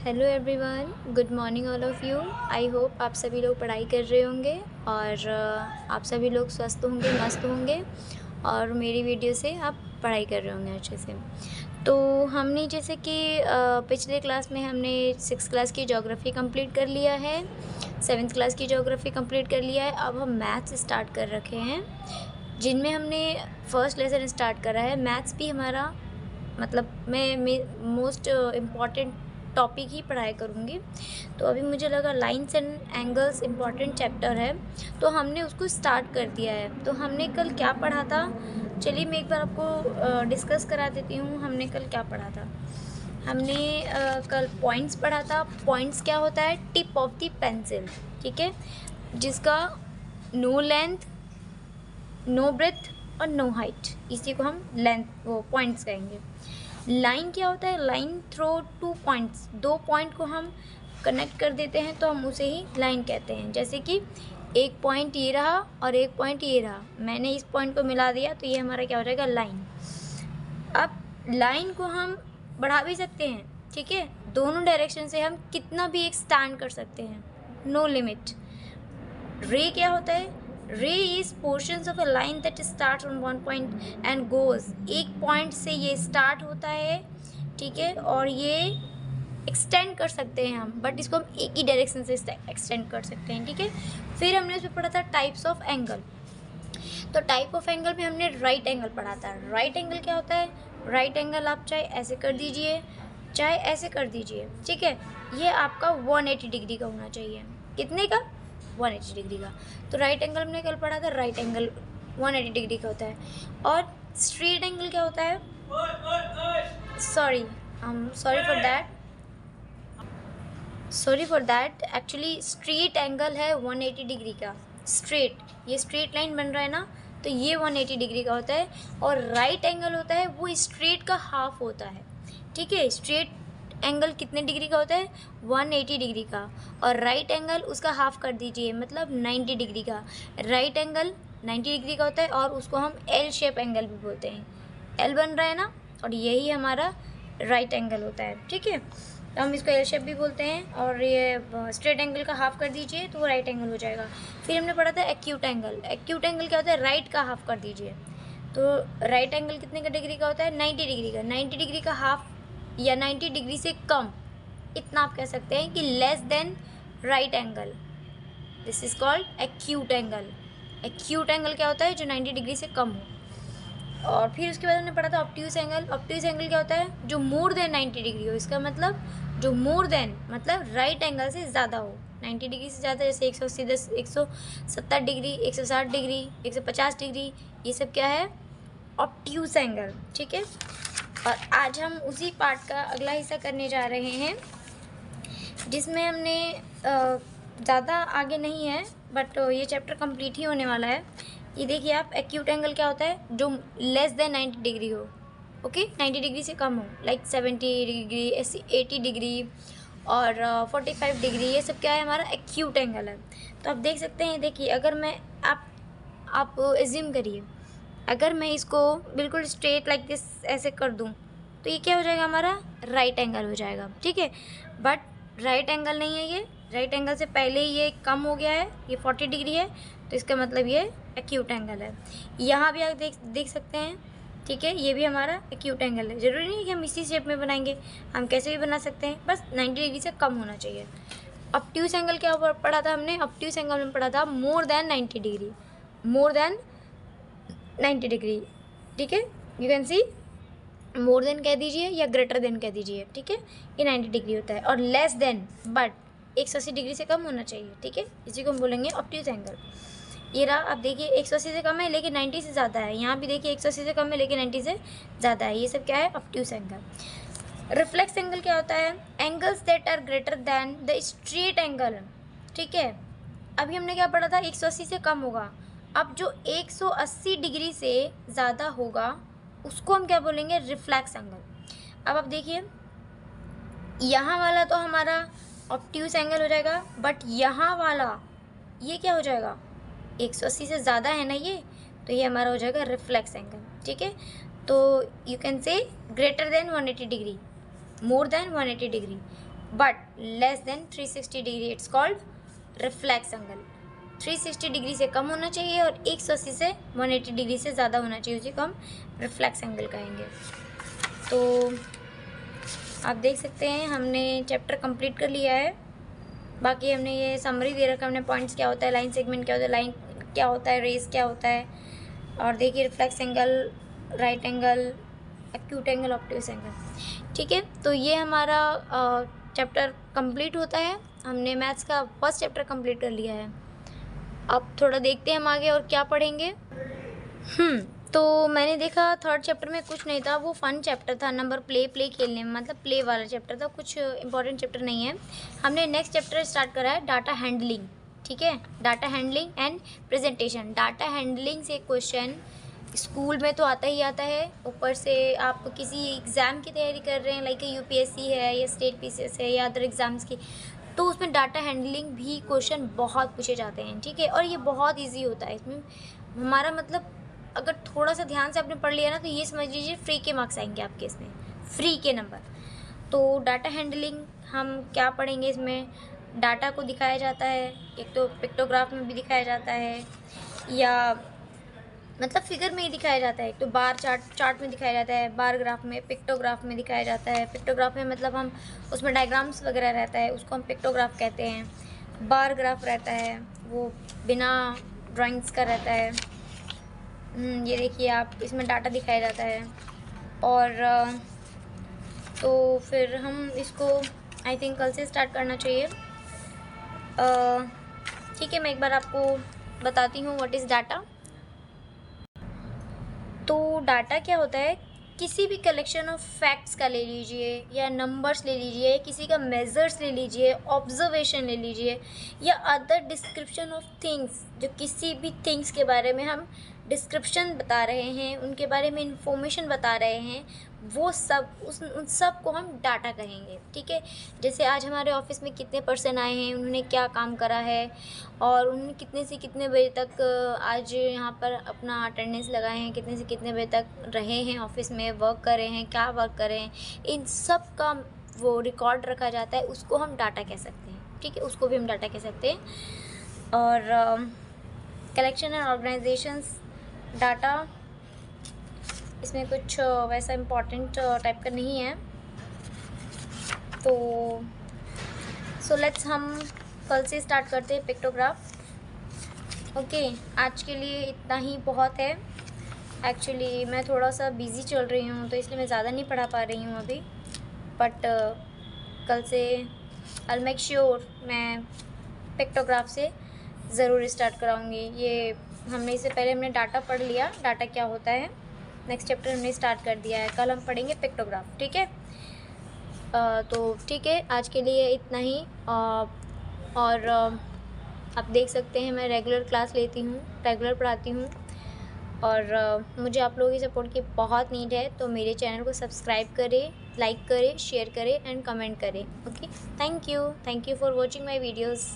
Hello everyone, good morning all of you. I hope आप सभी लोग पढ़ाई कर रहे होंगे और आप सभी लोग स्वस्थ होंगे, मस्त होंगे और मेरी वीडियो से आप पढ़ाई कर रहे होंगे अच्छे से। तो हमने जैसे कि पिछले क्लास में हमने 6th क्लास की ज्योग्राफ़ी कंप्लीट कर लिया है, 7th क्लास की ज्योग्राफ़ी कंप्लीट कर लिया है। अब हम मैथ्स स्टार्ट कर रखे हैं, जिनमें हमने फर्स्ट लेसन स्टार्ट करा है। मैथ्स भी हमारा मतलब मैं मोस्ट इम्पॉर्टेंट टॉपिक ही पढ़ाई करूँगी। तो अभी मुझे लगा lines and angles important chapter है, तो हमने उसको स्टार्ट कर दिया है। तो हमने कल क्या पढ़ा था, चलिए मैं एक बार आपको डिस्कस करा देती हूँ। हमने कल क्या पढ़ा था। हमने कल पॉइंट्स पढ़ा था। पॉइंट्स क्या होता है? टिप ऑफ द पेंसिल, ठीक है, जिसका नो लेंथ, नो ब्रेथ और नो हाइट, इसी को हम वो पॉइंट्स कहेंगे। लाइन क्या होता है? लाइन थ्रो 2 पॉइंट्स, 2 पॉइंट को हम कनेक्ट कर देते हैं तो हम उसे ही लाइन कहते हैं। जैसे कि एक पॉइंट ये रहा और एक पॉइंट ये रहा, मैंने इस पॉइंट को मिला दिया तो ये हमारा क्या हो जाएगा? लाइन। अब लाइन को हम बढ़ा भी सकते हैं, ठीक है, दोनों डायरेक्शन से हम कितना भी एक्सटेंड कर सकते हैं, नो लिमिट। रे क्या होता है? रे is portions of a line that start on one point and goes, एक पॉइंट से ये स्टार्ट होता है, ठीक है, और ये एक्सटेंड कर सकते हैं हम, बट इसको हम एक ही डायरेक्शन से एक्सटेंड कर सकते हैं, ठीक है। फिर हमने उसमें पढ़ा था टाइप्स ऑफ एंगल। तो टाइप ऑफ एंगल में हमने राइट एंगल पढ़ा था। राइट एंगल क्या होता है? राइट एंगल आप चाहे ऐसे कर दीजिए, चाहे ऐसे कर दीजिए, ठीक है, ये आपका 180 डिग्री का होना चाहिए। कितने का? 180 डिग्री का। तो राइट एंगल हमने कल पढ़ा था, राइट एंगल 180 डिग्री का होता है। और स्ट्रेट एंगल क्या होता है? Sorry for that actually straight angle है 180 डिग्री का। स्ट्रेट, ये स्ट्रेट लाइन बन रहा है ना, तो ये 180 डिग्री का होता है। और राइट एंगल होता है वो स्ट्रेट का हाफ होता है, ठीक है। स्ट्रेट एंगल कितने डिग्री का होता है? 180 डिग्री का। और राइट एंगल उसका हाफ कर दीजिए, मतलब 90 डिग्री का। राइट एंगल 90 डिग्री का होता है और उसको हम एल शेप एंगल भी बोलते हैं। एल बन रहा है ना, और यही हमारा राइट एंगल होता है, ठीक है। तो हम इसको एल शेप भी बोलते हैं। और ये स्ट्रेट एंगल का हाफ कर दीजिए तो वो राइट एंगल हो जाएगा। फिर हमने पढ़ा था एक्यूट एंगल। एक्यूट एंगल क्या होता है? राइट का हाफ कर दीजिए। तो राइट एंगल कितने का डिग्री का होता है? 90 डिग्री का। 90 डिग्री का हाफ या 90 डिग्री से कम, इतना आप कह सकते हैं कि less than right angle, this is called acute angle. Acute angle क्या होता है? जो 90 डिग्री से कम हो। और फिर उसके बाद हमने पढ़ा था ऑब्ट्यूज एंगल। ऑब्ट्यूज एंगल क्या होता है? जो मोर देन 90 डिग्री हो। इसका मतलब जो मोर देन मतलब राइट एंगल से ज़्यादा हो, 90 डिग्री से ज़्यादा, जैसे 180, 170 डिग्री, 160 डिग्री, 150 डिग्री, ये सब क्या है? ऑब्ट्यूज एंगल, ठीक है। और आज हम उसी पार्ट का अगला हिस्सा करने जा रहे हैं, जिसमें हमने ज़्यादा आगे नहीं है, बट ये चैप्टर कंप्लीट ही होने वाला है। ये देखिए आप, एक्यूट एंगल क्या होता है? जो लेस देन 90 डिग्री हो, ओके, 90 डिग्री से कम हो, लाइक 70 डिग्री, 80 डिग्री और 45 डिग्री, ये सब क्या है? हमारा एक्यूट एंगल है। तो आप देख सकते हैं, देखिए अगर मैं आप एज्यूम करिए, अगर मैं इसको बिल्कुल स्ट्रेट लाइक दिस ऐसे कर दूं, तो ये क्या हो जाएगा? हमारा राइट एंगल हो जाएगा, ठीक है। बट राइट एंगल नहीं है ये, राइट एंगल से पहले ही ये कम हो गया है, ये 40 डिग्री है, तो इसका मतलब ये एक्यूट एंगल है। यहाँ भी आप देख सकते हैं, ठीक है, ये भी हमारा एक्यूट एंगल है। ज़रूरी नहीं कि हम इसी शेप में बनाएंगे, हम कैसे भी बना सकते हैं, बस 90 डिग्री से कम होना चाहिए। ऑब्ट्यूज एंगल क्या पढ़ा था हमने? ऑब्ट्यूज एंगल में पढ़ा था more than 90 degree, more than 90 degree, ठीक है। You can see, more than कह दीजिए या ग्रेटर देन कह दीजिए, ठीक है, ये 90 डिग्री होता है। और लेस देन, बट 180 डिग्री से कम होना चाहिए, ठीक है, इसी को हम बोलेंगे ऑब्ट्यूज एंगल। ये रहा, आप देखिए 180 से कम है लेकिन 90 से ज़्यादा है। यहाँ भी देखिए 180 से कम है लेकिन 90 से ज़्यादा है। ये सब क्या है? Obtuse angle. रिफ्लेक्स एंगल क्या होता है? Angles that are greater than the straight angle, ठीक है। अभी हमने क्या पढ़ा था? 180 से कम होगा। अब जो 180 डिग्री से ज़्यादा होगा उसको हम क्या बोलेंगे? Reflex angle. अब आप देखिए, यहाँ वाला तो हमारा ऑब्ट्यूज एंगल हो जाएगा, बट यहाँ वाला ये क्या हो जाएगा? 180 से ज़्यादा है ना ये, तो ये हमारा हो जाएगा रिफ्लेक्स एंगल, ठीक है। तो you can say greater than 180 degree, more than 180 degree, but less than 360 degree it's called reflex angle. 360 degree से कम होना चाहिए और 180 से 180 डिग्री से ज़्यादा होना चाहिए, उसी को हम रिफ्लेक्स एंगल कहेंगे। तो आप देख सकते हैं हमने चैप्टर कंप्लीट कर लिया है। बाकी हमने ये समरी दे रखा है, हमने पॉइंट्स क्या होता है, लाइन सेगमेंट क्या होता है, लाइन क्या होता है, रेस क्या होता है, और देखिए reflex angle, right angle, acute angle, obtuse angle. ठीक है, तो ये हमारा चैप्टर कंप्लीट होता है। हमने मैथ्स का फर्स्ट चैप्टर कंप्लीट कर लिया है। अब थोड़ा देखते हैं हम आगे और क्या पढ़ेंगे। तो मैंने देखा थर्ड चैप्टर में कुछ नहीं था, वो फन चैप्टर था, नंबर प्ले खेलने में, मतलब प्ले वाला चैप्टर था, कुछ इंपॉर्टेंट चैप्टर नहीं है। हमने नेक्स्ट चैप्टर स्टार्ट करा है डाटा हैंडलिंग। ठीक है, data handling and presentation. Data handling से क्वेश्चन स्कूल में तो आता ही आता है, ऊपर से आप किसी एग्ज़ाम की तैयारी कर रहे हैं, लाइक यूपीएससी है या स्टेट पीसीएस है या अदर एग्ज़ाम्स की, तो उसमें डाटा हैंडलिंग भी क्वेश्चन बहुत पूछे जाते हैं। ठीक है, और ये बहुत ईजी होता है। इसमें हमारा मतलब अगर थोड़ा सा ध्यान से आपने पढ़ लिया ना, तो ये समझ लीजिए फ्री के मार्क्स आएंगे आपके, इसमें फ्री के नंबर। तो डाटा हैंडलिंग हम क्या पढ़ेंगे, इसमें डाटा को दिखाया जाता है, एक तो पिक्टोग्राफ में भी दिखाया जाता है या मतलब फिगर में ही दिखाया जाता है। एक तो बार चार्ट में दिखाया जाता है, बार ग्राफ में, पिक्टोग्राफ में दिखाया जाता है। पिक्टोग्राफ में मतलब हम उसमें डायग्राम्स वगैरह रहता है, उसको हम पिक्टोग्राफ कहते हैं। बार ग्राफ रहता है, वो बिना ड्राइंग्स का रहता है। ये देखिए आप, इसमें डाटा दिखाया जाता है। और तो फिर हम इसको आई थिंक कल से स्टार्ट करना चाहिए। ठीक है, मैं एक बार आपको बताती हूँ व्हाट इज़ डाटा। तो डाटा क्या होता है, किसी भी कलेक्शन ऑफ फैक्ट्स का ले लीजिए या नंबर्स ले लीजिए, किसी का मेजर्स ले लीजिए, ऑब्जर्वेशन ले लीजिए या अदर डिस्क्रिप्शन ऑफ थिंग्स, जो किसी भी थिंग्स के बारे में हम डिस्क्रिप्शन बता रहे हैं, उनके बारे में इंफॉर्मेशन बता रहे हैं, वो सब उन सब को हम डाटा कहेंगे। ठीक है, जैसे आज हमारे ऑफिस में कितने पर्सन आए हैं, उन्होंने क्या काम करा है और उन्होंने कितने से कितने बजे तक आज यहाँ पर अपना अटेंडेंस लगाए हैं, कितने से कितने बजे तक रहे हैं ऑफिस में, वर्क कर रहे हैं, क्या वर्क कर रहे हैं, इन सब का वो रिकॉर्ड रखा जाता है, उसको हम डाटा कह सकते हैं। ठीक है, उसको भी हम डाटा कह सकते हैं। और कलेक्शन एंड ऑर्गेनाइजेशंस डाटा, इसमें कुछ वैसा इम्पोर्टेंट टाइप का नहीं है। तो सो लेट्स हम कल से स्टार्ट करते हैं पिक्टोग्राफ। ओके, आज के लिए इतना ही बहुत है। एक्चुअली मैं थोड़ा सा बिज़ी चल रही हूँ, तो इसलिए मैं ज़्यादा नहीं पढ़ा पा रही हूँ अभी, बट कल से आई मेक श्योर मैं पिक्टोग्राफ से ज़रूर स्टार्ट कराऊँगी। ये हमने इससे पहले हमने डाटा पढ़ लिया, डाटा क्या होता है, नेक्स्ट चैप्टर हमने स्टार्ट कर दिया है, कल हम पढ़ेंगे पिक्टोग्राफ। ठीक है, तो ठीक है, आज के लिए इतना ही। और आप देख सकते हैं मैं रेगुलर क्लास लेती हूँ, रेगुलर पढ़ाती हूँ, और मुझे आप लोगों की सपोर्ट की बहुत नीड है। तो मेरे चैनल को सब्सक्राइब करें, लाइक करें, शेयर करें एंड कमेंट करें। Okay, thank you for watching my videos.